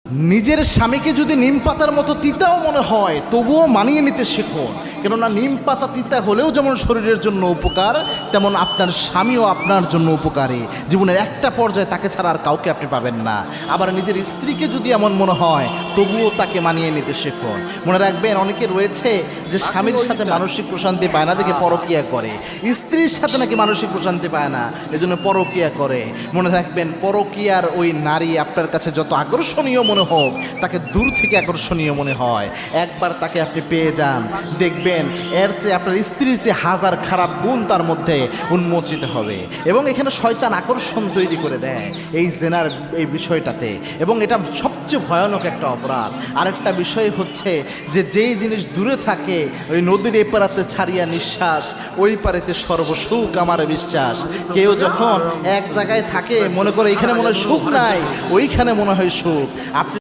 নিজের স্বামীকে যদি নিম পাতার মতো তিতাও মনে হয় তবুও মানিয়ে নিতে শেখুন। কেননা নিম পাতা তিতা হলেও যেমন শরীরের জন্য উপকার, তেমন আপনার স্বামীও আপনার জন্য উপকারী। জীবনের একটা পর্যায়ে তাকে ছাড়া আর কাউকে আপনি পাবেন না। আবার নিজের স্ত্রীকে যদি এমন মনে হয় তবুও তাকে মানিয়ে নিতে শেখুন। মনে রাখবেন, অনেকে রয়েছে যে স্বামীর সাথে মানসিক প্রশান্তি পায় না দেখে পরকীয়া করে, স্ত্রীর সাথে নাকি মানসিক প্রশান্তি পায় না এজন্য পরকীয়া করে। মনে রাখবেন, পরকীয়ার ওই নারী আপনার কাছে যত আকর্ষণীয় মনে হোক, তাকে দূর থেকে আকর্ষণীয় মনে হয়। একবার তাকে আপনি পেয়ে যান, দেখবেন এর চেয়ে আপনার স্ত্রীর চেয়ে হাজার খারাপ গুণ তার মধ্যে উন্মোচিত হবে। এবং এখানে শয়তান আকর্ষণ তৈরি করে দেয় এই জেনার এই বিষয়টাতে, এবং এটা সবচেয়ে ভয়ানক একটা অপরাধ। আরেকটা বিষয় হচ্ছে যে যেই জিনিস দূরে থাকে, ওই নদীর এপারাতে ছাড়িয়া নিঃশ্বাস, ওই পারেতে সর্বসুখ আমার বিশ্বাস। কেউ যখন এক জায়গায় থাকে মনে করে এখানে মনে হয় সুখ নাই, ওইখানে মনে হয় সুখ। আপনি